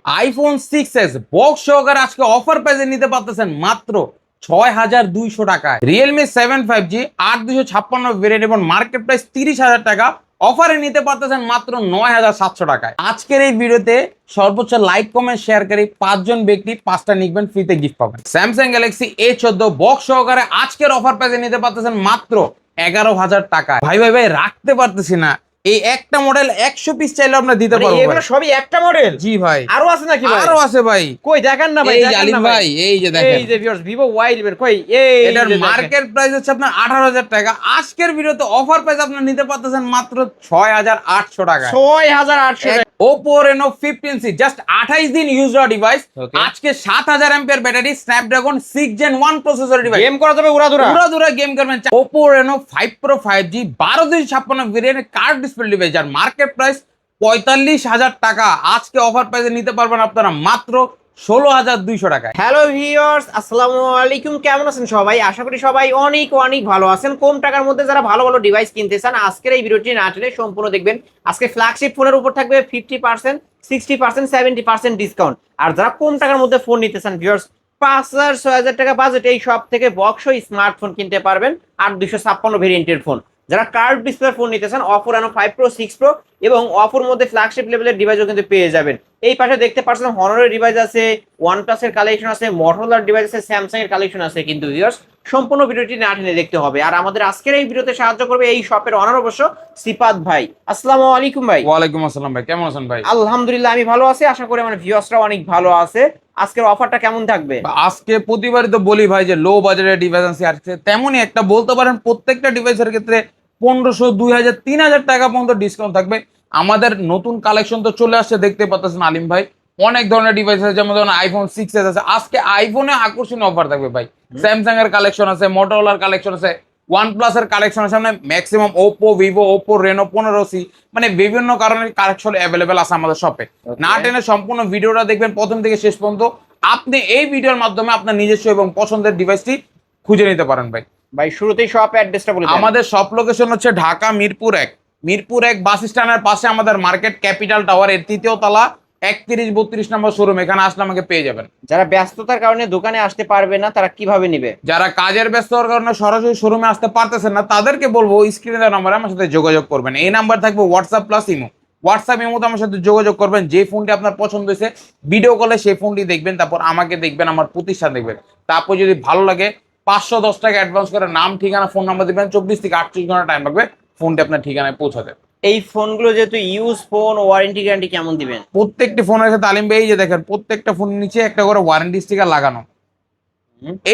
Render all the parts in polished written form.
IPhone 6s box সহকারে আজকে offer প্রাইসে নিতে পারতেছেন মাত্র ৬,২০০ টাকায়। রিয়েলমি 7 5G ৮,২৫৬ ভেরিয়েন্ট এবং মার্কেট প্রাইস ৩০,০০০ টাকা, অফারে নিতে পারতেছেন মাত্র ৯,৭০০ টাকায়। আজকের এই ভিডিওতে সর্বোচ্চ লাইক কমেন্ট শেয়ারকারী ৫ জন ব্যক্তি 5টা নিকবেন, ফ্রিতে গিফট পাবেন। স্যামসাং গ্যালাক্সি A14 বক্স সহকারে আজকের অফার প্রাইসে নিতে পারতেছেন মাত্র ১১,০০০ টাকায়। ভাই ভাই ভাই রাখতে পারতেছি না, এই একটা মডেল 100 পিস চাইলে আমরা দিতে পারবো। এগুলো সবই একটা মডেল? জি ভাই। আরো আছে নাকি ভাই? আরো আছে ভাই। কই দেখান না ভাই, এই যে আলিম ভাই, এই যে দেখেন, এই যে ভিউয়ার্স Vivo Y11 কই, এই এটার মার্কেট প্রাইস হচ্ছে আপনার 18,০০০ টাকা। আজকের ভিডিওতে অফার প্রাইস আপনি নিতে পারতেছেন মাত্র ৬,৮০০ টাকা। ৬,৮০০ টাকা। Oppo Reno 15C জাস্ট 28 দিন ইউজ হওয়া ডিভাইস। আজকে ৭,০০০ MPR battery, Snapdragon 6 Gen 1 processor device. Game করা যাবে উড়াধুরা গেম করবেন। Oppo Reno 5 Pro 5G ১২,২৫৬ variant curve display device, যার মার্কেট প্রাইস ৪৫,০০০ টাকা। আজকে অফার প্রাইসে নিতে পারবেন আপনারা মাত্র ১৬,২০০ টাকায়। হ্যালো ভিউয়ার্স, আসসালামু আলাইকুম। কেমন আছেন সবাই? আশা করি সবাই অনেক অনেক ভালো আছেন। কম টাকার মধ্যে যারা ভালো ভালো ডিভাইস কিনতে চান, আজকের এই ভিডিওটি না টেনে সম্পূর্ণ দেখবেন। আজকে ফ্ল্যাগশিপ ফোনের উপর থাকবে 50%, 60%, 70% ডিসকাউন্ট। আর যারা কম টাকার মধ্যে ফোন নিতে চান ভিউয়ার্স, ৫,০০০, ৬,০০০ টাকা বাজেট এই সব থেকে বক্স স্মার্টফোন কিনতে পারবেন ৮,২৫৬ ভেরিয়েন্টের ফোন। যারা কার্ভ ডিসপ্লে ফোন নিতে চান, Oppo Reno 5 Pro, 6 Pro এবং Oppo এর মধ্যে ফ্ল্যাগশিপ লেভেলের ডিভাইসও কিন্তু পেয়ে যাবেন। এই পাশে দেখতে পাচ্ছেন হনরের ডিভাইস আছে, OnePlus এর কালেকশন আছে, Motorola ডিভাইস আছে, Samsung এর কালেকশন আছে। কিন্তু ভিউয়ার্স সম্পূর্ণ ভিডিওটি না টেনে দেখতে হবে। আর আমাদের আজকের এই ভিডিওতে সাহায্য করবে এই শপের অনার অবশ্য সিপাত ভাই। আসসালামু আলাইকুম ভাই। ওয়ালাইকুম আসসালাম ভাই, কেমন আছেন ভাই? আলহামদুলিল্লাহ আমি ভালো আছি, আশা করি আমার ভিউয়ার্সরা অনেক ভালো আছে। আজকের অফারটা কেমন থাকবে? আজকে প্রতিবারই তো বলি ভাই যে লো বাজেটের ডিভাইস আছে, আর তেমনই একটা বলতে পারেন প্রত্যেকটা ডিভাইসের ক্ষেত্রে ১৫০০, ২,০০০, ৩,০০০ টাকা পর্যন্ত ডিসকাউন্ট থাকবে। আমাদের নতুন কালেকশন তো চলে আসছে, দেখতে পাচ্ছেন আলিম ভাই। অনেক ধরনের ডিভাইস আছে, যেমন ধরুন আইফোন 6s আছে। আজকে আইফোনে আকর্ষণীয় অফার থাকবে ভাই। স্যামসাং এর কালেকশন আছে, মোটরোলার কালেকশন আছে, OnePlus এর কালেকশন আছে, মানে maximum Oppo, Vivo, Oppo Reno 15C, মানে বিভিন্ন কারণের কালেকশন অ্যাভেলেবেল আছে আমাদের শপে। না টেনে সম্পূর্ণ ভিডিওটা দেখবেন প্রথম থেকে শেষ পর্যন্ত। আপনি এই ভিডিওর মাধ্যমে আপনার নিজস্ব এবং পছন্দের ডিভাইসটি খুঁজে নিতে পারেন ভাই। ভাই শুরুতেই শপ অ্যাড্রেসটা বলে দেন। আমাদের শপ লোকেশন হচ্ছে ঢাকা মিরপুর ১ বাস স্ট্যান্ডের পাশে আমাদের মার্কেট ক্যাপিটাল টাওয়ার এর ৩য় তলা ৩১-৩২ নম্বর শোরুম। এখানে আসলে আমাকে পেয়ে যাবেন। যারা ব্যস্ততার কারণে দোকানে আসতে পারবে না তারা কিভাবে নিবে? যারা কাজের ব্যস্ততার কারণে সরাসরি শোরুমে আসতে পারতেছেন না, তাদেরকে বলবো স্ক্রিনে দেওয়া নম্বরে আমার সাথে যোগাযোগ করবেন। এই নাম্বার থাকবে হোয়াটসঅ্যাপ প্লাস ইমো। হোয়াটসঅ্যাপ ইমোতে আমার সাথে যোগাযোগ করবেন। যে ফোনটি আপনার পছন্দ হয়েছে ভিডিও কলে সেই ফোনটি দেখবেন, তারপর আমাকে দেখবেন, আমার প্রতিষ্ঠান দেখবেন। তারপর যদি ভালো লাগে ৫১০ টাকা অ্যাডভান্স করে নাম, ঠিকানা, ফোন নাম্বার দিবেন। ২৪ থেকে ৩৮ ঘন্টা টাইম লাগবে ফোনটি আপনার ঠিকানায় পৌঁছাতে। এই ফোনগুলো যেহেতু ইউজ ফোন, ওয়ারেন্টি গ্যারান্টি কেমন দিবেন? প্রত্যেকটি ফোনের সাথে আলিম ভাই, এই যে দেখেন প্রত্যেকটা ফোনের নিচে একটা করে ওয়ারেন্টি স্টিকার লাগানো।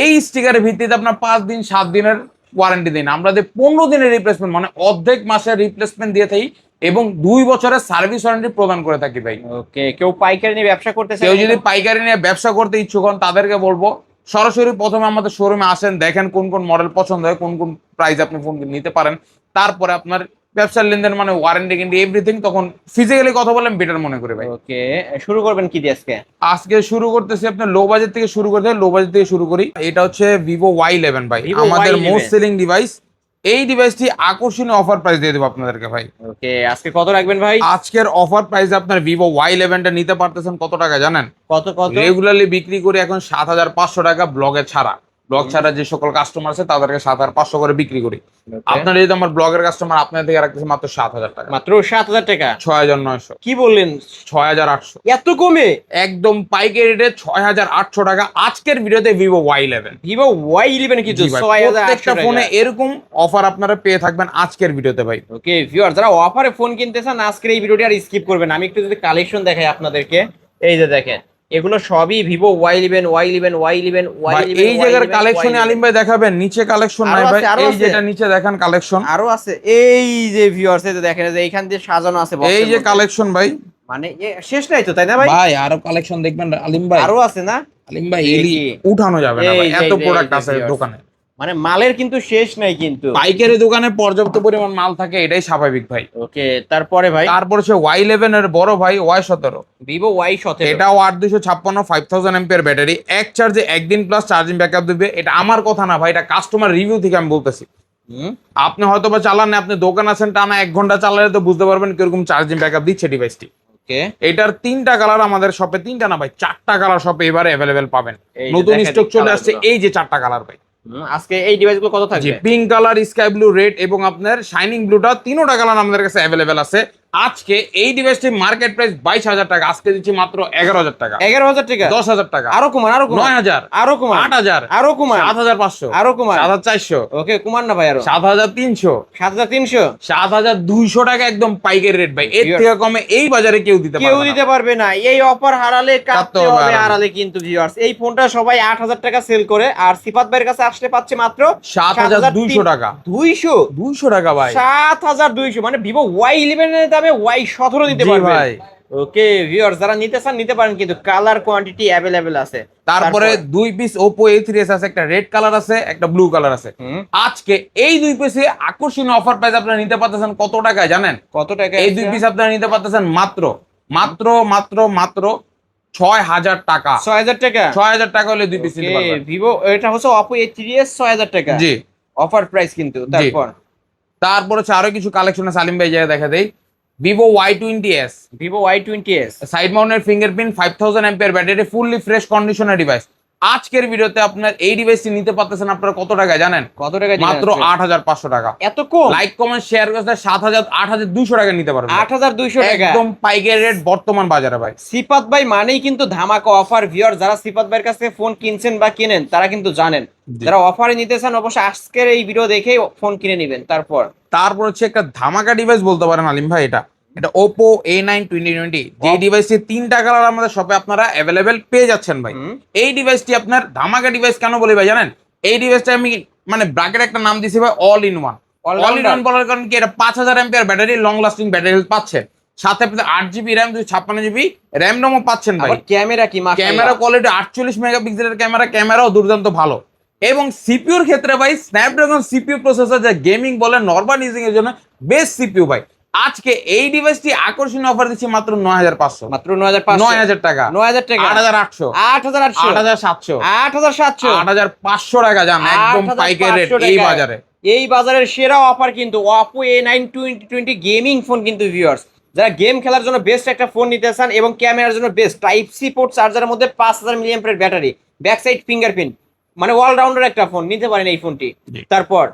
এই স্টিকারের ভিত্তিতে আপনার ৫ দিন ৭ দিনের ওয়ারেন্টি দিন। আমরা যে ১৫ দিনের রিপ্লেসমেন্ট, মানে অর্ধেক মাসের রিপ্লেসমেন্ট দিয়ে থাকি এবং ২ বছরের সার্ভিস ওয়ারেন্টি প্রদান করে থাকি ভাই। ওকে, কেউ পাইকারি নিয়ে ব্যবসা করতে চায়, কেউ যদি পাইকারি নিয়ে ব্যবসা করতে ইচ্ছুক হন, তাদেরকে বলবো সরাসরি প্রথমে আমাদের শোরুমে আসেন, দেখেন কোন কোন মডেল পছন্দ হয়, কোন কোন প্রাইস আপনি ফোন নিতে পারেন। তারপরে আপনার ব্যবসার লেনদেন মানে ওয়ারেন্টি কিন্তু এভরিথিং, তখন ফিজিক্যালি কথা বলেন বেটার মনে করে ভাই। ওকে, শুরু করবেন কি দিয়ে আজকে? আজকে শুরু করতেছি আপনার লো বাজেট থেকে শুরু করতে। লো বাজেট থেকে শুরু করি। এটা হচ্ছে Vivo Y11 ভাই, আমাদের মোস্ট সেলিং ডিভাইস। এই ডিভাইসটি আকর্ষণীয় অফার প্রাইস দিয়ে দেবো আপনাদেরকে ভাই। ওকে, আজকে কত রাখবেন ভাই? আজকের অফার প্রাইস আপনার Vivo Y11 টা নিতে পারতেছেন কত টাকা জানেন? কত? রেগুলারলি বিক্রি করি এখন ৭,৫০০ টাকা, ব্লগে ছাড়া। ব্লগ ছাড়া যে সকল কাস্টমার আছে তাদেরকে ৭,৫০০ করে বিক্রি করি। আপনার যদি আমার ব্লগের কাস্টমার, আপনার থেকে রাখতেছে মাত্র ৭,০০০ টাকা। মাত্র ৭,০০০ টাকা? ৬,৯০০। কি বললেন? ৬,৮০০। এত কমে? একদম পাইকারি রেটে ৬,৮০০ টাকা আজকের ভিডিওতে Vivo Y11। Vivo Y11 কিন্তু ৬,৮০০ টাকা। ফোনে এরকম অফার আপনারা পেয়ে থাকবেন আজকের ভিডিওতে ভাই। ওকে ভিউয়ার, যারা অফারে ফোন কিনতে চান আজকের এই ভিডিওটি আর স্কিপ করবেন। আমি একটু যদি কালেকশন দেখাই আপনাদেরকে, এই যে দেখেন এগুলো সবই Vivo Y11। এই জায়গার কালেকশনে আলিম ভাই দেখাবেন, নিচে কালেকশন নাই ভাই। এই যেটা নিচে দেখেন কালেকশন আরো আছে। এই যে ভিউয়ার্স, এই যে দেখেন যে এইখান দিয়ে সাজানো আছে, এই যে কালেকশন ভাই, মানে শেষ নাই তো, তাই না ভাই? ভাই আরো কালেকশন দেখবেন আলিম ভাই, আরো আছে না আলিম ভাই? উঠানো যাবে না ভাই, এত প্রোডাক্ট আছে দোকানে। মানে মালের কিন্তু শেষ নাই। কিন্তু পাইকারি দোকানে পর্যাপ্ত পরিমাণ মাল থাকে, এটাই স্বাভাবিক ভাই। ওকে, তারপরে ভাই? তারপর হচ্ছে Y11 এর বড় ভাই Y17। Vivo Y17, এটাও ৮,২৫৬ 5000 এমপিআর ব্যাটারি, এক চার্জে একদিন প্লাস চার্জিং ব্যাকআপ দিবে। এটা আমার কথা না ভাই, এটা কাস্টমার রিভিউ থেকে আমি বলতেছি। আপনি হয়তো বা চালান না, আপনি দোকান আছেন, টানা ১ ঘন্টা চালালে তো বুঝতে পারবেন কিরকম চার্জিং ব্যাকআপ দিচ্ছে ডিভাইসটি। ওকে, এটার 3টা কালার আমাদের শপে, 3টা না ভাই 4টা কালার শপে এবারে অ্যাভেলেবেল পাবেন। এই যে নতুন দেখা স্টক দিই চলে আসছে, কালারগুলো। এই যে 4টা কালার ভাই। আজকে এই ডিভাইসগুলো কত জি, থাকবে? Pink colour, sky blue, red এবং আপনার শাইনিং ব্লুটা, 3টা কালার আমাদের কাছে অ্যাভেলেবেল আছে। আজকে এই ডিভাইসটির মার্কেট প্রাইস 22,000 টাকা, আজকে দিচ্ছি মাত্র 11,000 টাকা। 11,000 টাকা? 10,000 টাকা, আরো কমান, আরো কমান, 9,000, আরো কমান, 8,000, আরো কমান, 7,500, আরো কমান, 7,400, ওকে কমান না ভাই, আরো 7,300, 7,300। 7,200 টাকা, একদম পাইকারি রেট ভাই। এর থেকে কমে এই বাজারে কেউ দিতে কেউ পারবে দিতে না। পারবে না। এই অফার হারালে কাটতে হবে হবে, হারালে। হারালে কিন্তু ভিউয়ার্স। এই ফোনটা সবাই 8,000 টাকা সেল করে, আর সিফাত ভাইয়ের কাছে আসলে পাচ্ছে মাত্র 7,200 টাকা। 200 টাকা ভাই। 7,200, মানে ভিভো Y11 এর দামে Y17 দিতে জি পারবে ভাই। ওকে ভিউয়ার্স, যারা নিতে চান নিতে পারেন, কিন্তু কালার কোয়ান্টিটি অ্যাভেলেবেল আছে। তারপরে 2 পিস Oppo A3s আছে, একটা রেড কালার আছে, একটা ব্লু কালার আছে। আজকে এই 2 পিসে আকর্ষণীয় অফার প্রাইস আপনারা নিতে পারতেছেন কত টাকায় জানেন? কত টাকা? এই 2 পিস আপনারা নিতে পারতেছেন মাত্র মাত্র মাত্র মাত্র 6,000 টাকা। 6,000 টাকা? 6,000 টাকা হলে 2 পিস নিতে পারবেন। ভিভো, এটা হচ্ছে Oppo A3s 6,000 টাকা। জি, অফার প্রাইস কিন্তু। তারপর হচ্ছে আরো কিছু কালেকশন আছে, সালিম ভাই জায়গা দেখা দেই। Vivo Y20s, Vivo Y20s side mounted fingerprint, 5000 ampere battery, fully fresh কন্ডিশনের ডিভাইস। আজকের ভিডিওতে আপনার এই ডিভাইসটি নিতে পারতেছেন আপনারা কত টাকা জানেন? কত টাকা? মাত্র 8,500 টাকা। এত কম? লাইক কমেন্ট শেয়ার করতে 8,200 টাকা নিতে পারবেন। 8,200 টাকা একদম পাইকারি রেট বর্তমান বাজারে ভাই। সিফাত ভাই মানেই কিন্তু ধামাকা অফার। ভিউয়ার, যারা সিফাত ভাইয়ের কাছ থেকে ফোন কিনছেন বা কিনেন তারা কিন্তু জানেন। যারা অফারে নিতে চান অবশ্যই আজকের এই ভিডিও দেখেই ফোন কিনে নেবেন। তারপর হচ্ছে একটা ধামাকা ডিভাইস বলতে পারেন আলিম ভাই, এটা Oppo A9 2020, যে ডিভাইসটি 3টা কালার আমাদের শপে আপনারা অ্যাভেলেবেল পেয়ে যাচ্ছেন ভাই। এই ডিভাইসটি আপনার ধামাকা ডিভাইস কেন বলি ভাই জানেন? এই ডিভাইসটা আমি মানে ব্র্যাকেট একটা নাম দিছি ভাই, all in one. All in one বলার কারণ কি, এটা 5,000 ampere battery, long lasting battery health পাচ্ছেন, সাথে আপনি 8GB র্যাম, 256GB র্যাম রোমও পাচ্ছেন ভাই। ক্যামেরা কি মাশাআল্লাহ, ক্যামেরা কোয়ালিটি 48 মেগাপিক্সেলের ক্যামেরাও দুর্দান্ত ভালো। এবং সিপিইউর ক্ষেত্রে ভাই স্ন্যাপড্রাগন সিপিইউ প্রসেসর, যা গেমিং বলে নরমাল ইউজিং এর জন্য বেস্ট সিপিইউ ভাই। আজকে এই ডিভাইসটি আকর্ষণীয় অফার দিচ্ছি মাত্র 9,500, মাত্র 9,500, 9,000 টাকা, 9,000 টাকা, 8,800, 8,800, 8,700, 8,700, 8,500 টাকা জান, একদম পাইকারি রেট এই বাজারে। এই বাজারের সেরা অফার কিন্তু Oppo A9 2020 গেমিং ফোন কিন্তু ভিউয়ার্স। যারা গেম খেলার জন্য বেস্ট একটা ফোন নিতে চান এবং ক্যামেরার জন্য বেস্ট, টাইপ সি পোর্ট চার্জারের মধ্যে 5,000 milliampere battery, back side fingerprint, মানে অলরাউন্ডার একটা ফোন নিতে পারেন এই ফোনটি। তারপর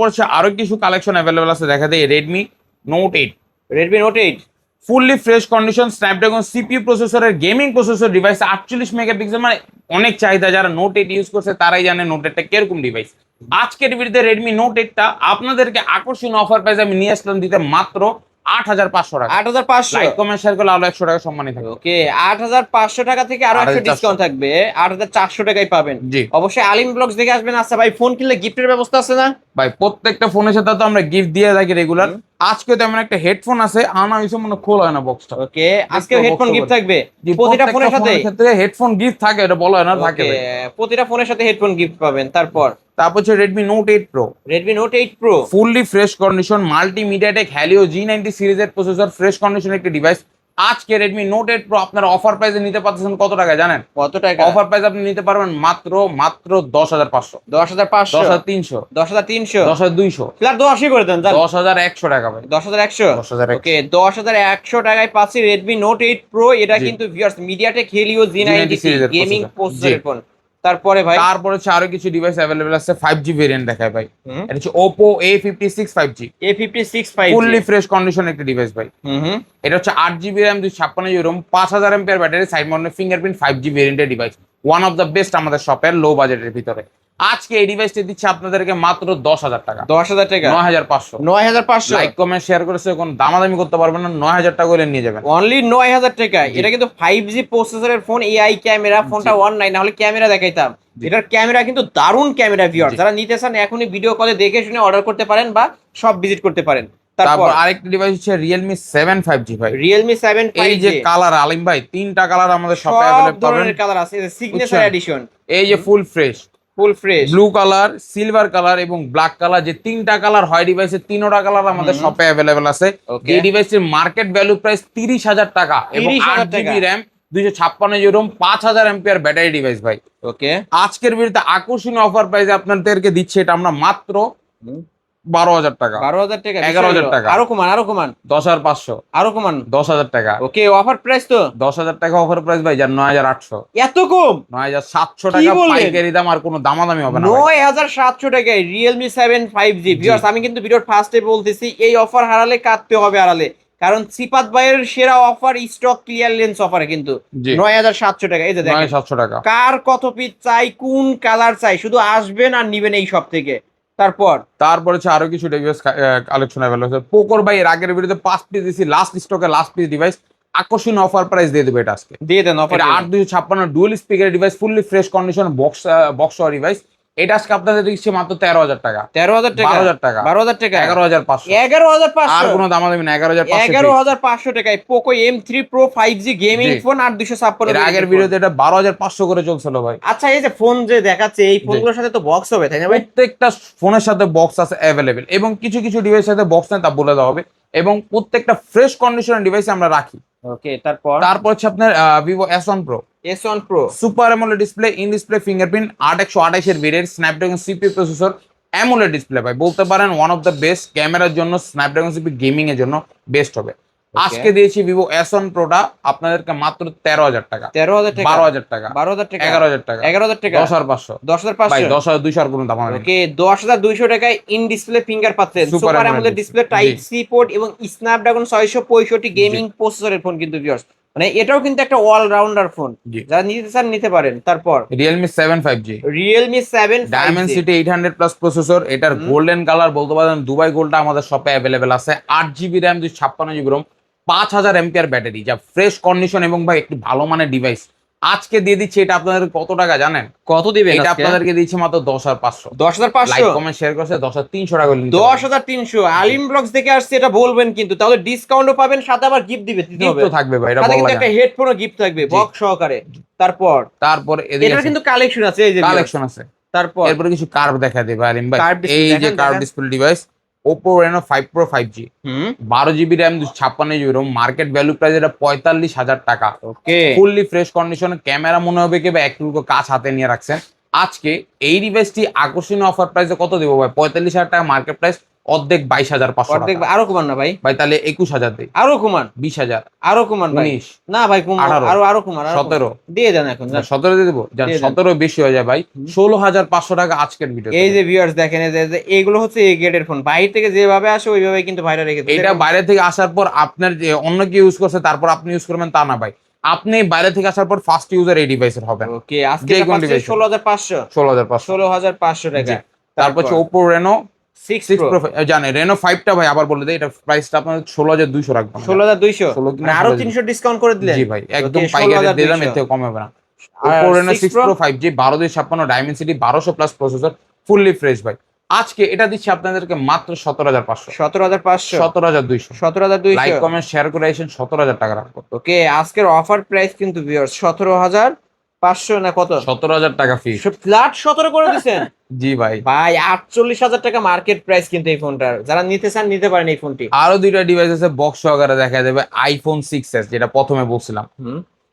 হচ্ছে আরো কিছু কালেকশন অ্যাভেলেবল আছে, দেখা দেয় Redmi Note 8, Redmi Note 8 fully fresh condition Snapdragon CPU প্রসেসরের গেমিং প্রসেসর ডিভাইস, 48 মেগাপিক্সেল, মানে অনেক চাহিদা। যারা Note 8 ইউজ করছে তারাই জানে Note 8টা কিরকম ডিভাইস। আজকের ভিডিওতে Redmi Note 8টা আপনাদেরকে আকর্ষণীয় অফার প্রাইসে আমি নিয়ে আসলাম দিতে মাত্র 8,500 টাকা। 8,500, লাইক কমেন্ট শেয়ার করলে আরো 100 টাকা সম্মানিত থাকবে। ওকে 8,500 টাকা থেকে আরো 100 ডিসকাউন্ট থাকবে, 8,400 টাকায় পাবেন। জি, অবশ্যই আলিম ব্লগস দেখে আসবেন। আচ্ছা ভাই, ফোন কিনলে গিফটের ব্যবস্থা আছে না ভাই? প্রত্যেকটা ফোনের সাথে তো আমরা গিফট দিয়ে থাকি রেগুলার। আজকে তেমন একটা হেডফোন আছে, আনা হইছে মনে খোলা হয় না বক্সটা। ওকে, আজকে হেডফোন গিফট থাকবে প্রতিটা প্রত্যেকটা ফোনের সাথে। ক্ষেত্রে হেডফোন গিফট থাকে, এটা বলা হয় না, থাকে ভাই। প্রতিটা ফোনের সাথে হেডফোন গিফট পাবেন। তারপর হচ্ছে Redmi Note 8 Pro, Redmi Note 8 Pro fully fresh condition মাল্টিমিডিয়াটেক Helio G90 সিরিজের প্রসেসর, ফ্রেশ কন্ডিশন একটি ডিভাইস। আজকে Redmi Note 8 Pro আপনারা অফার প্রাইসে নিতে পারতেছেন কত টাকা জানেন? কত টাকা? অফার প্রাইস আপনি নিতে পারবেন মাত্র 10,500, 10,500, 10,300, 10,300, 10,200, ফ্ল্যাট 10 করে দেন, 10,100 টাকা ভাই। 10,100, 10,100, ওকে 10,100 টাকায় পাচ্ছি Redmi Note 8 Pro। এটা কিন্তু ভিউয়ার্স MediaTek Helio G90 সিরিজের গেমিং processor। প্রসেসরের ফোন। তারপরে ভাই তারপর হচ্ছে আরো কিছু ডিভাইস অ্যাভেলেবল আছে, 5G ভেরিয়েন্ট দেখায় ভাই। এটা হচ্ছে Oppo A56 5G, A56 5G, fully fresh condition একটি ডিভাইস ভাই। এটা হচ্ছে 8GB RAM, 256GB ROM, 5,000 ampere battery, side mounted fingerprint, 5G ভেরিয়েন্টের device. One of the best আমাদের শপের লো বাজেটের ভিতরে। আজকে এই ডিভাইসটি দিচ্ছে আপনাদেরকে মাত্র 10,000 টাকা। 10,000 টাকা, 9,500, 9,500। লাইক কমেন্ট শেয়ার করেছে, কোনো দামাদামি করতে পারবেন না, 9,000 টাকা করে নিয়ে যাবেন। অনলি 9,000 টাকা। এটা কিন্তু 5G প্রসেসরের ফোন, AI ক্যামেরা, ফোনটা 19, না হলে ক্যামেরা দেখাইতাম। এটার ক্যামেরা কিন্তু দারুণ ক্যামেরা ভিউয়ার। যারা নিতে চান এখনই ভিডিও কলে দেখে শুনে অর্ডার করতে পারেন বা সব ভিজিট করতে পারেন। তারপর আরেকটা ডিভাইস হচ্ছে Realme 7 5G ভাই। Realme 7 5G, এই যে কালার আলিম ভাই, 3টা কালার আমাদের শপে সব अवेलेबल পাবেন। ধরনের কালার আছে, সিগনেচার এডিশন, এই যে full fresh, blue colour, silver colour এবং ব্ল্যাক কালার, যে 3টা কালার হয় ডিভাইসের, 3টা কালার আমাদের শপে अवेलेबल আছে। এই ডিভাইসের মার্কেট ভ্যালু প্রাইস 30,000 টাকা এবং 8GB RAM, 256GB ROM, 5,000 ampere battery device ভাই। ওকে, আজকের ভিডিওতে আকর্ষণীয় অফার প্রাইসে আপনাদেরকে দিচ্ছে এটা আমরা মাত্র 12,000 টাকা, 12,000 টাকা, 11,000 টাকা, আরো কমান, আরো কমান, 10,500, আরো কমান, 10,000 টাকা। ওকে অফার প্রাইস তো 10,000 টাকা অফার প্রাইস ভাই, যার 9,800, এত কম, 9,700 কি টাকা বললেন? পাইকারি দাম, আর কোনো দামাদামি হবে না ভাই। 9,700 টাকায় রিয়েলমি 7 5G। ভিউয়ার্স আমি কিন্তু ভিডিওর ফার্স্টে বলতেছি এই অফার হারালে কাটতে হবে আড়ালে, কারণ সিপাত ভাইয়ের সেরা অফার স্টক ক্লিয়ারেন্স অফারে কিন্তু জি। 9,700 টাকা। এই যে দেখেন 9,700 টাকা। কার কত পিস চাই, কোন কালার চাই, শুধু আসবেন আর নিবেন এই সব থেকে। তারপর হচ্ছে আরো কিছু ডিভাইস কালেকশন अवेलेबल আছে। পোকোর ভাই এর আগের ভিডিওতে 5 পিস দিছি, লাস্ট স্টকে লাস্ট পিস ডিভাইস, আকর্ষণীয় অফার প্রাইস দিয়ে দেবে এটা আজকে। দিয়ে দেন offer. 8256 dual speaker device, fully fresh condition, box device. এটা আজকে আপনাদের দিচ্ছি মাত্র 13,000 টাকা। 13,000 টাকা, 12,000 টাকা, 12,000 টাকা, 11,500, 11,500, আর কোনো দামাদামি না, 11,500। 11,500 টাকায় Poco M3 Pro 5G gaming জি। ফোন 8,256। এর আগের ভিডিওতে এটা 12,500 করে চলছিল ভাই। আচ্ছা এই যে ফোন যে দেখাচ্ছে এই ফোনগুলোর সাথে তো বক্স হবে তাই না ভাই? প্রত্যেকটা ফোনের সাথে বক্স আছে অ্যাভেলেবেল, এবং কিছু কিছু ডিভাইসের সাথে বক্স নেই তা বলে দেওয়া হবে, এবং প্রত্যেকটা ফ্রেশ কন্ডিশনের ডিভাইস আমরা রাখি। ওকে তারপর হচ্ছে আপনার Vivo S1 Pro, S1 Pro super AMOLED display, in display fingerprint, 8128 এর variant, Snapdragon CP processor, AMOLED display ভাই, বলতে পারেন ওয়ান অফ দ্য বেস্ট। ক্যামেরার জন্য স্ন্যাপড্রাগন সিপি, গেমিং এর জন্য বেস্ট হবে। আজকে দিয়েছি ভিভো S1 Proটা আপনাদেরকে মাত্র 13,000 টাকা, 13,000 টাকা, 12,000 টাকা, 12,000 টাকা, 11,000 টাকা, 11,000 টাকা, 10,500, 10,500 ভাই 10,200 আর কোনো দাম হবে না। ওকে 10,200 টাকায় ইন ডিসপ্লে ফিঙ্গার পাচ্ছেন, Super super AMOLED AMOLED display, জি। টাইপ সি পোর্ট এবং স্ন্যাপড্রাগন 665 গেমিং প্রসেসরের ফোন কিন্তু ভিউয়ার্স, মানে এটাও কিন্তু একটা অলরাউন্ডার ফোন, জি। যারা নিতে চান নিতে পারেন। তারপর Realme 7 5G, Realme 7 Dimensity 800 plus processor, এটার গোল্ডেন কালার, বলতে পারেন দুবাই গোল্ডটা আমাদের শপে অ্যাভেলেবেল আছে। 8GB RAM, 256GB ROM, 5,000 ampere battery, যা ফ্রেশ কন্ডিশন এবং ভাই একটি ভালো মানের ডিভাইস। আজকে দিয়ে দিচ্ছি এটা আপনাদের কত টাকা জানেন? কত দিবেন এটা আজকে? আপনাদেরকে দিচ্ছি মাত্র 10,500। 10,500, লাইক কমেন্ট শেয়ার করছে 10,300 টাকা করে নিতে পারবেন। 10,300। আলিম ব্লগস দেখে আসছে এটা বলবেন কিন্তু, তাহলে ডিসকাউন্টও পাবেন, সাথে আবার গিফট দিতে গিফট হবে, তো থাকবে ভাই, এটা সাথে বলা কিন্তু যায় একটা হেডফোনও গিফট থাকবে জি। বক্স সহকারে। তারপর তারপর এদিকে এটার কিন্তু কালেকশন আছে, এই যে কালেকশন আছে। তারপর এরপরে কিছু কার্ভ দেখা দেবে আলিম ভাই, Curve display এই যে দেখান, কার্ভ দেখান। Display device, Oppo Reno 5 Pro 5G, 12GB RAM, 256GB ROM, market value price এটা 45,000 টাকা। Okay fully fresh condition, camera মনে হবে কি বা একটু কাজ হাতে নিয়ে রাখছেন। আজকে এই ডিভাইসটি আকর্ষণীয় অফার প্রাইসে কত দেবো ভাই? 45,000 টাকা মার্কেট প্রাইস, অর্ধেক 22,500 অর্ধেক টাকা। আরো কমান না ভাই? ভাই তাহলে 21,000 দিই, আরো কমান, 20,000, আরো কমান ভাই। 19, না ভাই কমান, 18, আরো আরো কমান, আরো কমান। 17, দিয়ে দেন এখন যান। 17 দিয়ে দেবো। যান দিয়ে দেন। 17 বেশি হয়ে যায় ভাই, 16,500 টাকা আজকের ভিডিও। এই যে ভিউয়ার্স দেখেন, এই যে এগুলো হচ্ছে এই গ্রেডের ফোন, বাইরে থেকে যেভাবে আসে ওইভাবে কিন্তু বাইরে রেখেছে। এটা বাইরে থেকে আসার পর আপনার যে অন্য কেউ ইউজ করছে তারপর আপনি ইউজ করবেন তা না ভাই, আপনি বাইরে থেকে আসার পর ফার্স্ট ইউজার এই ডিভাইসের হবেন। ওকে আজকে যে এটা কোন পাচ্ছে device? 16,500, 16,500। 16,500 টাকা। তারপর হচ্ছে Oppo Reno 6 6 Pro Pro, জানেন Reno 5টা ভাই আবার বলে দেই, এটা প্রাইসটা আপনার 16,200 রাখবেন। 16,200, 16 কিনা মানে আরো 16,200 300 ডিসকাউন্ট করে দিলেন। জি ভাই, একদম Okay, পাইকারি দিলাম, 16,200 এর থেকে কম হবে না। আর Oppo Reno 6 6 Pro? Pro 5G, 12,256 Dimensity, 1200 plus processor, fully fresh ভাই। আজকে এটা দিচ্ছি আপনাদেরকে মাত্র 17,500, 17,500, 17,200। 17,200। লাইক কমেন্ট শেয়ার করে এসেন, 17,000 টাকা রাখবো। ওকে আজকের অফার প্রাইস কিন্তু ভিউয়ার্স 17,500 না কত? 17,000 টাকা ফি। ফ্ল্যাট 17 করে দিছেন জি ভাই। ভাই। 48,000 টাকা মার্কেট প্রাইস কিন্তু এই ফোনটার, যারা নিতে চান নিতে পারেন এই ফোনটি। আরো দুইটা ডিভাইস আছে বক্স সহকারে দেখা যাবে, আইফোন 6s, যেটা প্রথমে বলছিলাম।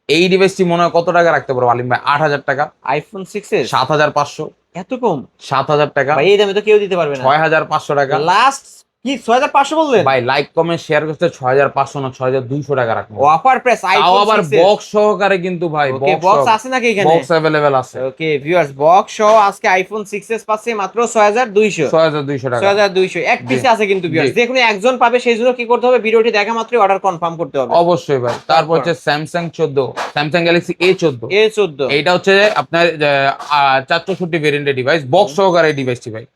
এই ডিভাইসটি মনে হয় কত টাকা রাখতে পারবো আলিম ভাই? 8,000 টাকা, আইফোন 6s 7,500, এত কম 7,000 টাকা, ভাই? এই দামে তো কেউ দিতে পারবে না। 6,500 টাকা। লাস্ট কি 6,500 বললেন ভাই লাইক কমেন্ট শেয়ার করতে 6,500 না 6,200 টাকা রাখবো। অফার প্রাইস তাও আইফোন আবার 6s। বক্স সহকারে কিন্তু ভাই, ওকে বক্স আছে নাকি এখানে? বক্স अवेलेबल আছে। ওকে ভিউয়ার্স বক্স সহ আজকে আইফোন 6s পাচ্ছে মাত্র 6,200, 6,200 টাকা। 6,200 এক পিসে আছে কিন্তু ভিউয়ার্স, জি। যে কোনো একজন পাবে, সেই জন্য কি করতে হবে? ভিডিওটি দেখা মাত্রই অর্ডার কনফার্ম করতে হবে। অবশ্যই ভাই। তারপর হচ্ছে Samsung 14, Samsung Galaxy A14। A14 এইটা হচ্ছে আপনার 464 ভেরিয়েন্টের ডিভাইস, বক্স সহকারে এই ডিভাইসটি ভাই।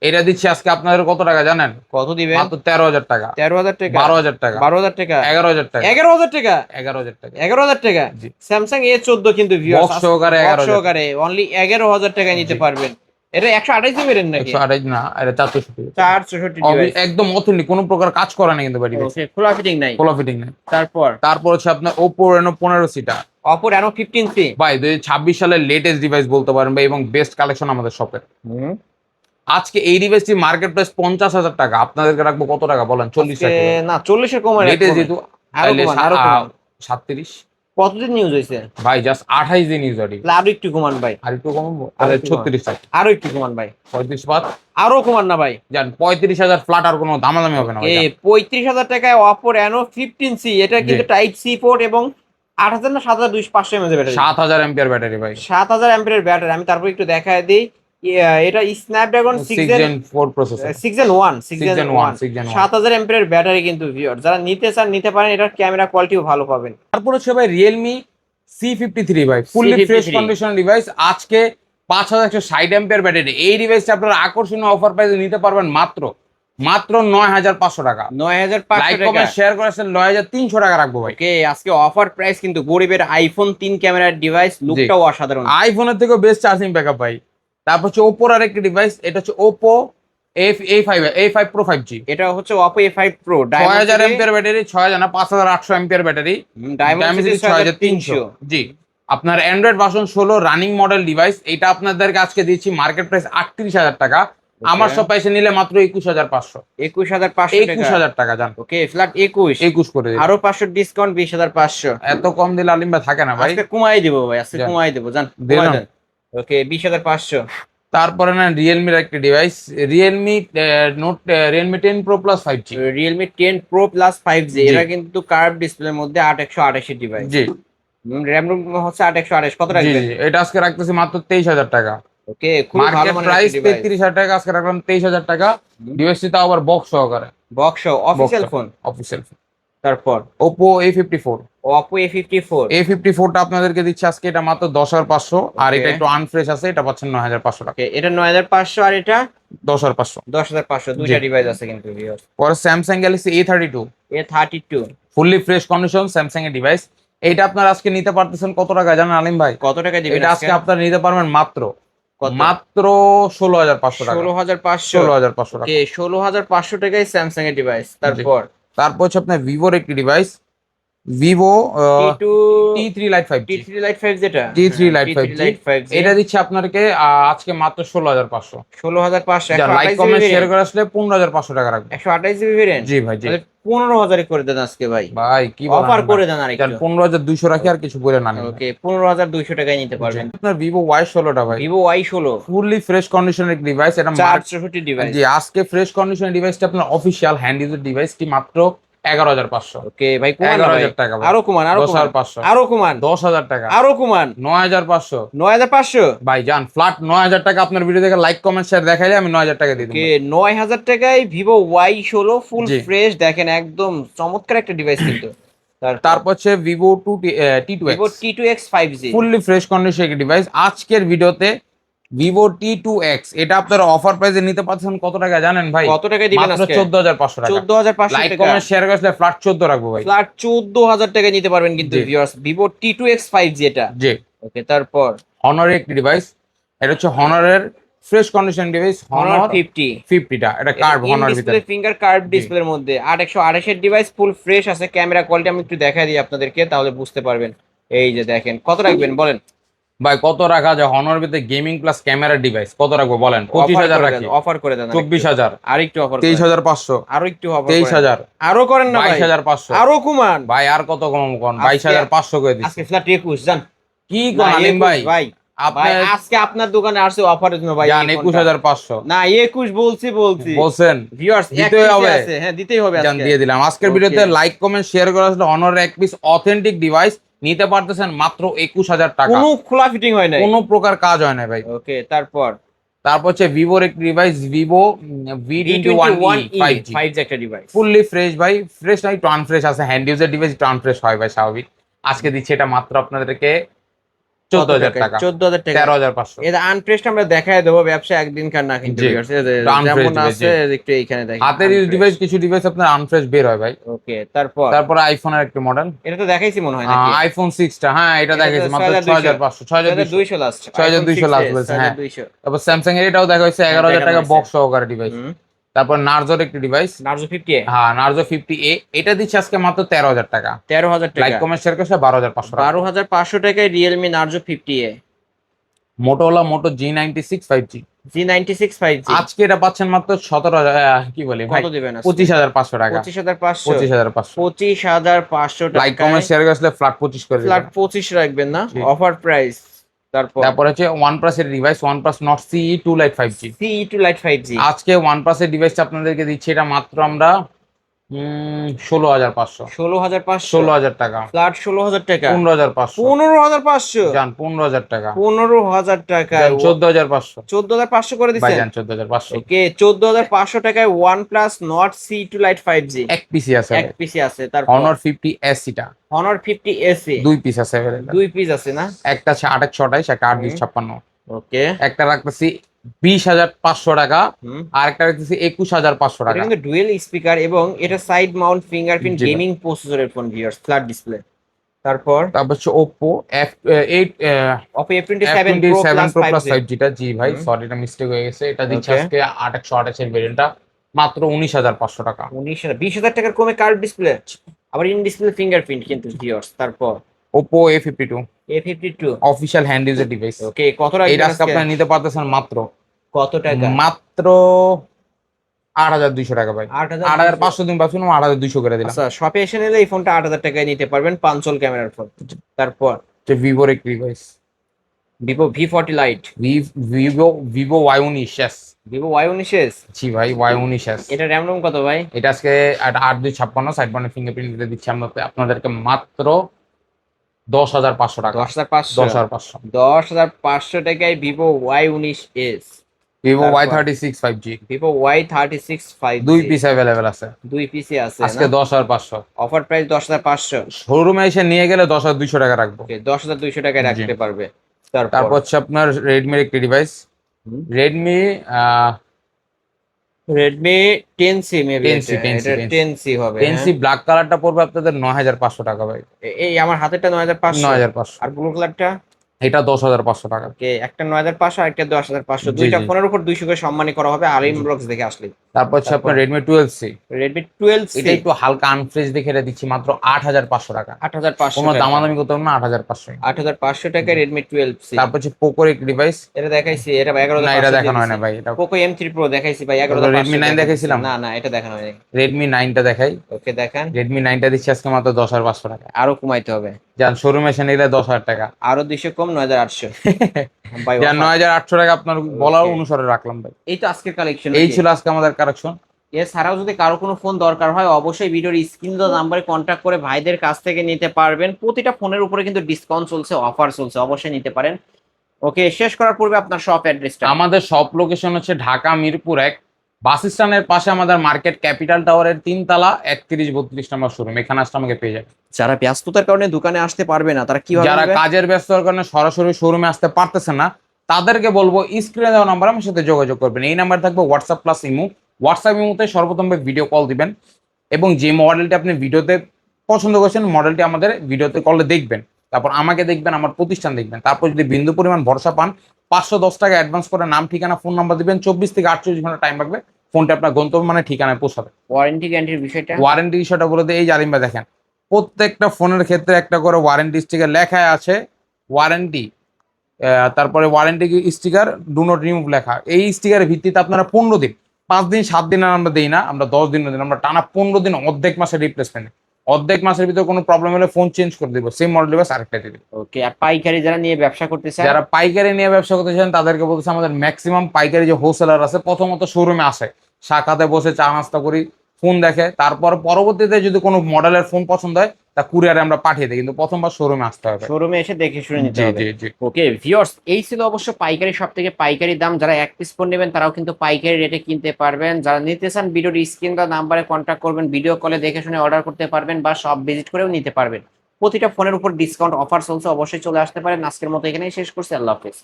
এটা দিচ্ছি আজকে আপনাদের কত টাকা জানেন? কত দিবেন? মাত্র 13,000 টাকা, 13,000 টাকা, 12,000 টাকা, 12,000 টাকা, 11,000 টাকা, 11,000 টাকা, 11,000 টাকা। 11,000 টাকা। জি। স্যামসাং A14 কিন্তু ভিউয়ার্স বক্স সহকারে 11,000 সহকারে অনলি 11,000 টাকায় নিতে জি। পারবেন। এটা 128 জিবি নাকি? 128 না, এটা 464। 464 ডিভাইস। একদম অথেন্টিক, কোনো প্রকার কাজ করা নেই কিন্তু ভাই ডিভাইস, ওকে খোলা ফিটিং নাই। কোলা ফিটিং নেই। তারপর হচ্ছে আপনার Oppo Reno 15C টা Oppo Reno 15C ভাই 2026 সালের লেটেস্ট ডিভাইস বলতে পারেন ভাই, এবং বেস্ট কালেকশন আমাদের শপে। আজকে এই ডিভাইসটি মার্কেট প্রাইস 50,000 টাকা, আপনাদেরকে রাখবো কত টাকা বলেন? 40 আজকে না 40 এর কমে লেটেস্ট যেহেতু আরো কমান, আরো কমান। 37, কতদিন নিউজ হয়েছে? ভাই জাস্ট 28 দিন ইউজ অডি। আরো একটু কমান ভাই, আর একটু কমাবো তাহলে 36 টাকা। আরো একটু কমান ভাই, 35 বাদ আরো কমান না ভাই। জান 35,000 ফ্ল্যাট, আর কোনো দামাদামি হবে না ভাই। 35,000 টাকায় অপো রেনো 15C, এটা কিন্তু টাইপ সি পোর্ট এবং 8,000 না 7,200 এমএএইচ ব্যাটারি, 7000 এম্পিয়ার ব্যাটারি ভাই, 7,000 অ্যাম্পিয়ার ব্যাটারি। আমি তারপর একটু দেখায় দিই, এটা Snapdragon 6 Gen 4 processor, 6 Gen 1 6 Gen 1 6 Gen 1। 7,000 ampere battery কিন্তু ভিউয়ার, যারা নিতে চান নিতে পারেন, এটার ক্যামেরা কোয়ালিটিও ভালো পাবেন। তারপর হচ্ছে ভাই Realme C53 ভাই, fully fresh C53 condition device. আজকে 5160 এম্পিয়ার ব্যাটারি, এই ডিভাইসটা আপনারা আকর্ষণীয় অফার প্রাইসে নিতে পারবেন মাত্র 9,500 টাকা। 9,500 লাইক টাকা। কমেন্ট শেয়ার করে আসলে 9,300 টাকা রাখবো ভাই। ওকে, আজকে অফার প্রাইস কিন্তু গরিবের আইফোন 3 ক্যামেরার ডিভাইস, লুকটাও অসাধারণ। আইফোনের থেকেও বেস্ট চার্জিং ব্যাকআপ ভাই। তারপর হচ্ছে ওপোর আরেকটি ডিভাইস, এটা হচ্ছে ওপো A5 Pro 5G। এটা হচ্ছে Oppo A5 Pro 6000 ampere battery, 6000 না 5800 এম্পিয়ার ব্যাটারি, Dimensity 6300। জি, আপনার Android version 16 running model device. এটা আপনাদেরকে আজকে দিচ্ছি মার্কেট প্রাইস 38,000 টাকা। আমার সব পয়সা নিলে মাত্র 21,500। 21,500 টাকা জান। ওকে, ফ্ল্যাট 21 করে দিই। আরো 500 ডিসকাউন্ট, 20,500। এত কম দিলে আলিম ভাই থাকে না ভাই। আজকে কমাই দিব ভাই, আজকে যান। কমাই দিব, জান দিলাম। ওকে 20,500। তারপরে না রিয়েলমির একটি device, Realme 10 pro plus 5G। Realme 10 Pro Plus 5G, জি। এটা কিন্তু কার্ভ ডিসপ্লের মধ্যে 8128 এর ডিভাইস। জি র‍্যাম রুম হচ্ছে 8128। কত জি রাখবেন? জি, এটা আজকে রাখতেছি মাত্র 23,000 টাকা। ওকে, খুব ভালো মার্কেট মানের প্রাইস একটা ডিভাইস। 33,000 টাকা, আজকে রাখলাম 23,000 টাকা। ডিভাইসটি তাও আবার বক্স সহকারে, বক্স অফিশিয়াল ফোন। অফিসিয়াল। তারপর ওপো A54। Oppo A54। A54টা আপনাদেরকে দিচ্ছে আজকে এটা মাত্র 10,500, আর এটা একটু আনফ্রেশ আছে, এটা পাচ্ছেন 9,500 টাকা। ওকে, এটা 9,500 আর এটা 10,500। 10,500, দুইটা ডিভাইস আছে কিন্তু ভিউয়ার। পরে Samsung Galaxy A32, A32 fully fresh condition Samsung এর ডিভাইস। এইটা আপনারা আজকে নিতে পারতেছেন কত টাকা জানেন আলিম ভাই? কত টাকা দিবেন এটা আজকে আপনারা নিতে পারবেন মাত্র কত? মাত্র 16,500 টাকা। 16,500। 16,500 টাকা। ওকে, 16,500 টাকায় স্যামসাং এর ডিভাইস। তারপর হচ্ছে আপনার ভিভোর একটি device, Vivo T3 Lite 5G। T3 Lite 5 যেটা T3 Lite T3 Lite 5G এটা দিচ্ছে আপনাদেরকে আজকে মাত্র 16,500। 16,500। লাইক কমেন্ট শেয়ার করে আসলে 15,500 টাকা রাখবেন। 128 জিবি ভেরিয়েন্ট। জি ভাই, জি 15,000 করে দেন আজকে ভাই। ভাই কি অফার করে দেন আর একটু। 15,200 রাখি, আর কিছু বলে না। ওকে, 15,200 টাকায় নিতে পারবেন। আপনার ভিভো Y16টা ভাই, Vivo Y16 ফুললি ফ্রেশ কন্ডিশনের ডিভাইস। এটা 464 ডিভাইস। জি, আজকে ফ্রেশ কন্ডিশনের ডিভাইসটা আপনার অফিশিয়াল হ্যান্ড ইউজার ডিভাইসটি মাত্র 11,500। ওকে ভাই, কমান না ভাই। 11,000 টাকা ভাই। আরো কমান, আরো কমান, 10,500। আরো কমান, 10,000 টাকা। আরো কমান, 9,500। 9,500। ভাই জান ফ্ল্যাট 9,000 টাকা। আপনার ভিডিও দেখে লাইক কমেন্ট শেয়ার দেখাইলে আমি 9,000 টাকা দিয়ে দেবো। ওকে, 9,000 টাকায় Vivo Y16 ফুল জি। ফ্রেশ, দেখেন একদম চমৎকার একটা ডিভাইস কিন্তু। তারপর হচ্ছে Vivo T2X, Vivo T2X 5G fully fresh condition একটি ডিভাইস। আজকের ভিডিওতে ভিভো T2X, এটা আপনারা অফার প্রাইসে নিতে পারছেন কত টাকা জানেন ভাই? কত টাকায় দিবেন মাত্র আজকে? 14,500 টাকা। 14,500 লাইক টাকা। কমেন্ট শেয়ার করে ফ্ল্যাট 14 রাখবো ভাই। ফ্ল্যাট 14,000 টাকায় নিতে পারবেন কিন্তু জি। ভিউয়ার্স, Vivo T2X 5G এটা। জি, ওকে, তারপর হনরের একটি ডিভাইস, এটা হচ্ছে হনরের fresh condition device, Honor Honor 50। 50টা। এটা কার্ভ হনর ভিতরে। ডিসপ্লে ফিঙ্গার কার্ভ ডিসপ্লের মধ্যে 8128 এর ডিভাইস, ফুল ফ্রেশ আছে। ক্যামেরা কোয়ালিটি আমি একটু দেখাই দিই আপনাদেরকে, তাহলে বুঝতে পারবেন। এই যে দেখেন, কত রাখবেন বলেন? ভাই কত রাখা যায় হনর ভিতরে গেমিং প্লাস ক্যামেরা ডিভাইস? কত রাখবো বলেন? 25,000 রাখি। অফার করে দেন। 24,000। আর একটু অফার 23,500। আরো একটু অফার 23,000। আরো করেন না ভাই। 22,500। আরো কমান ভাই আর কত কম কোন? 22,500 করে দিচ্ছি। আজকে ফ্ল্যাট 21 জান। কি কোন আলিম ভাই? ভাই আপনি আজকে আপনার দোকানে আসছে অফারের জন্য ভাই। জান 21,500 না 21 বলছি বলছেন। ভিউয়ার্স দিতেই হবে। হ্যাঁ, দিতেই হবে জান আজকে। দিয়ে দিলাম। আজকের Okay. ভিডিওতে লাইক কমেন্ট শেয়ার করে আসলে অনরের এক পিস অথেন্টিক ডিভাইস নিতে পারতেছেন মাত্র 21,000 টাকা। কোনো খোলা ফিটিং হয় নাই। কোনো প্রকার কাজ হয় না ভাই। ওকে, তারপর হচ্ছে ভিভোর একটি device, Vivo V21e 5G। 5G একটা ডিভাইস। ফুললি ফ্রেশ ভাই, ফ্রেশ নাই একটু আনফ্রেশ আছে। হ্যান্ড ইউজার ডিভাইস একটু আনফ্রেশ হয় ভাই, স্বাভাবিক। আজকে দিচ্ছি এটা মাত্র আপনাদেরকে 14,000 টাকা। 14,000 টাকা। 13,500। এটা আনপ্রেসড আমরা দেখায় দেবো, ব্যবসা একদিন কার না কিন্তু জি। viewers, Unpressed যেমন device, আছে একটু এইখানে দেখেন। হাতের ইউজ ডিভাইস, কিছু ডিভাইস আপনার আনফ্রেশ বের হয় ভাই। ওকে, তারপর তারপরে আইফোনের একটি মডেল, এটা তো দেখাইছি মনে হয় নাকি? আইফোন 6টা। হ্যাঁ, এটা দেখাইছি মাত্র 6,500। 6,200 লাস্ট। 6,200 লাস্ট বলছে। হ্যাঁ, তারপর স্যামসাং এর এটাও দেখা হয়েছে 11,000 টাকা বক্স সহকারে ডিভাইস। তারপর নার্জোর একটি ডিভাইস, নার্জো 50 হ্যাঁ নার্জো 50A, এটা দিচ্ছে আজকে মাত্র 13,000 টাকা। 13,000 লাইক টাকা। কমেন্ট শেয়ার করছে 12,500 টাকা। 12,500 টাকায় রিয়েলমি নার্জো 50A। মোটোরোলা মোটো G96 5G, G96 5G আজকে এটা পাচ্ছেন মাত্র 17,000 কি বলি ভাই, কত দিবেন? 25,500 টাকা। 25,500 25,500 25,500 লাইক টাকা। কমেন্ট শেয়ার করলে ফ্ল্যাট 25 করে ফ্ল্যাট দিবেন। 25 রাখবেন না, জি। Offer price. তারপর তারপর হচ্ছে OnePlus এর device OnePlus Nord CE 2 Lite 5G। CE2 Lite 5G আজকে OnePlus এর ডিভাইসটা আপনাদেরকে দিচ্ছি এটা মাত্র আমরা 16,500। 16,500 16,000 টাকা। ফ্ল্যাট 16,000 টাকা। 15,500 15,500 যান, 15,000 টাকা 15,000 টাকায় যান, 14,500 14,500 করে ভাই দিচ্ছেন। যান, 14,500 ওকে 14,500 টাকায় OnePlus Nord C2 Lite 5G এক পিসি আছে এক ভাই। পিসি আছে। তারপর Honor 50s টা Honor 50 SE দুই পিস আছে available। দুই পিস আছে না? একটা আছে 828, একটা 856। ওকে একটা রাখতেছি 20,500 টাকা, হুম, আর একটা রাখতেছি 21,500 এটা টাকা। কিন্তু ডুয়েল স্পিকার এবং এটা সাইড মাউন্ট ফিঙ্গারপ্রিন্ট জি ভাই। গেমিং প্রসেসরের ফোন ভিউয়ার্স, ফ্ল্যাট ডিসপ্লে। তারপর তারপর হচ্ছে Oppo F8 Oppo F27 Pro F27 Plus Pro Plus 5G 5G টা। জি ভাই, হুম, সরি এটা মিস্টেক হয়ে গেছে। এটা দিচ্ছে ওকে আজকে 828 এর ভেরিয়েন্টটা মাত্র 19,500 টাকা। 20,000 টাকার কমে কার্ভ ডিসপ্লে, আবার ইন ডিসপ্লে ফিঙ্গারপ্রিন্ট কিন্তু ভিউয়ার্স। তারপর Oppo A52 A52 official hand user device. Okay কত এই রাখবেন আজকে আজকে? আপনারা নিতে পারতেছেন মাত্র কত টাকা? মাত্র 8,200 টাকা ভাই। 8,200 8,500 দিন পাচ্ছেন, 8,200 করে দিলাম। আচ্ছা, শপে এসে নিলে এই ফোনটা 8,000 টাকায় নিতে পারবেন, পাঞ্চল ক্যামেরার ফোন। তারপর যে ভিভোর একটি device, Vivo V40 light, Vivo Y19s। Vivo Y19s। জি ভাই, Y19s। এটা র্যাম রোম কত ভাই? এটা আজকে 8,256 সাইড বানে ফিঙ্গারপ্রিন্ট দিতে দিচ্ছি আমরা আপনাদেরকে মাত্র 10,500 টাকা। 10,500 10,500 10,500 টাকায় ভিভো Y19s। ভিভো তারপর Y36 5G ভিভো Y36 দুই 5G পিস অ্যাভেলেবেল আছে দুই পিসি আছে আজকে না? 10,500। Offer price 10,500। শোরুমে এসে নিয়ে গেলে 10,200 টাকা রাখবো। ওকে 10,200 টাকায় জি। রাখতে পারবে। তারপর তারপর হচ্ছে আপনার রেডমির একটি ডিভাইস, হুম, Redmi Redmi 10C maybe, 10C এটা 10C হবে। 10C ব্ল্যাক কালারটা পড়বে আপনাদের 9,500 টাকা ভাই। এই আমার হাতেরটা 9,500 9,500। আর ব্লু কালারটা এটা 10,500 টাকা। ওকে একটা 9,500 আর একটা 10,500, জি দুইটা জি। ফোনের উপর 200 করে সম্মানী করা হবে আর জি। ইনবক্স দেখে আসলে। তারপর হচ্ছে তারপর আপনার রেডমি 12C। রেডমি 12C এটা একটু হালকা আনফ্রেশ দেখে এটা দিচ্ছি মাত্র 8,500 টাকা। 8,500 কোনো টাকা। দামাদামি করতে হবে না, 8,500। 8,500 টাকায় রেডমি 12C। তারপর হচ্ছে পোকোর একটি ডিভাইস। এটা দেখাইছি, এটা না, এটা 11,500 দেখানো হয় না ভাই। এটা পোকো M3 Pro দেখাইছি ভাই, তারপর 11,500 রেডমি 9 দেখাইছিলাম। না না এটা দেখানো হয়নি। রেডমি 9টা দেখাই। ওকে দেখান, রেডমি 9টা দিচ্ছি আজকে মাত্র 10,500 টাকা। আরো কমাইতে হবে। যান শোরুমে এসে নিলে 10,000 টাকা। আরো 200 কম 9,800 ভাই। যান offer। 9,800 টাকা আপনার বলার Okay। অনুসারে রাখলাম ভাই। এই তো আজকের কালেকশন। এই ছিল আজকে আমাদের কালেকশন। এছাড়াও যদি কারো কোনো ফোন দরকার হয় অবশ্যই ভিডিওর স্ক্রিন দেওয়া নাম্বারে কন্ট্যাক্ট করে ভাইদের কাছ থেকে নিতে পারবেন। প্রতিটা ফোনের উপরে কিন্তু ডিসকাউন্ট চলছে, অফার চলছে, অবশ্যই নিতে পারেন। ওকে শেষ করার পূর্বে আপনার শপ অ্যাড্রেসটা। আমাদের সব লোকেশন হচ্ছে ঢাকা মিরপুর 1 বাস স্ট্যান্ডের পাশে আমাদের মার্কেট ক্যাপিটাল টাওয়ারের 3 তলা 31-32 নম্বর শোরুম। এখানে আসলে আমাকে পেয়ে যাবে। যারা ব্যস্ততার কারণে দোকানে আসতে পারবে না তারা কিভাবে যারা আসবে? কাজের ব্যস্ততার কারণে সরাসরি শোরুমে আসতে পারতেছে না তাদেরকে বলবো স্ক্রিনে দেওয়া নাম্বার আমার সাথে যোগাযোগ করবেন। এই নাম্বার থাকবে হোয়াটসঅ্যাপ প্লাস ইমো। হোয়াটসঅ্যাপ ইমোতে সর্বপ্রথম ভিডিও কল দিবেন এবং যে মডেলটি আপনি ভিডিওতে পছন্দ করছেন মডেলটি আমাদের ভিডিওতে কলে দেখবেন। তারপর আমাকে দেখবেন, আমার প্রতিষ্ঠান দেখবেন। তারপর যদি বিন্দু পরিমাণ ভরসা পান 510 টাকা অ্যাডভান্স করে নাম ঠিকানা ফোন নাম্বার দিবেন। 24 থেকে 48 ঘন্টা টাইম লাগবে ফোনটা আপনার গন্তব্য মানে ঠিকানায় পৌঁছাবে। ওয়ারেন্টি গ্যারান্টির বিষয়টা। ওয়ারেন্টি বিষয়টা বলে দিই, এই জারিমবা দেখেন প্রত্যেকটা ফোনের ক্ষেত্রে একটা করে ওয়ারেন্টি স্টিকার লেখায় আছে ওয়ারেন্টি, তারপরে warranty sticker do not remove লেখা। এই স্টিকারের ভিত্তিতে আপনারা 15 দিন, 5 দিন 7 দিন আর আমরা দিই না, আমরা 10 দিন দিন, আমরা টানা 15 দিন অর্ধেক মাসের রিপ্লেসমেন্ট। অর্ধেক মাসের ভিতরে কোনো প্রবলেম হলে ফোন চেঞ্জ করে দিব, সেম মডেল ডিভাইস আরেকটা দিয়ে দিব। ওকে আর পাইকারি যারা নিয়ে ব্যবসা করতে চায়, যারা পাইকারি নিয়ে ব্যবসা করতে চান তাদেরকে বলতেছে আমাদের ম্যাক্সিমাম পাইকারি যে হোলসেলার আছে প্রথমত শোরুমে আসে, শাখাতে বসে চা নাস্তা করি, ফোন দেখে, তারপর পরবর্তীতে যদি কোনো মডেলের ফোন পছন্দ হয় তা কুরিয়ারে আমরা পাঠিয়ে দিই, কিন্তু প্রথমবার শোরুমে আসতে হবে। শোরুমে এসে দেখে শুনে নিতে জি হবে। জি জি। ওকে ভিউয়ার্স, এই ছিল অবশ্য পাইকারি সব থেকে পাইকারি দাম। যারা এক পিস ফোন নেবেন তারাও কিন্তু পাইকারি রেটে কিনতে পারবেন। যারা নিতে চান ভিডিওর স্ক্রিন বা নাম্বারে কন্ট্যাক্ট করবেন, ভিডিও কলে দেখে শুনে অর্ডার করতে পারবেন বা সব ভিজিট করেও নিতে পারবেন। প্রতিটা ফোনের উপর ডিসকাউন্ট অফার চলছে, অবশ্যই চলে আসতে পারেন। আজকের মতো এখানেই শেষ করছি, আল্লাহ হাফেজ।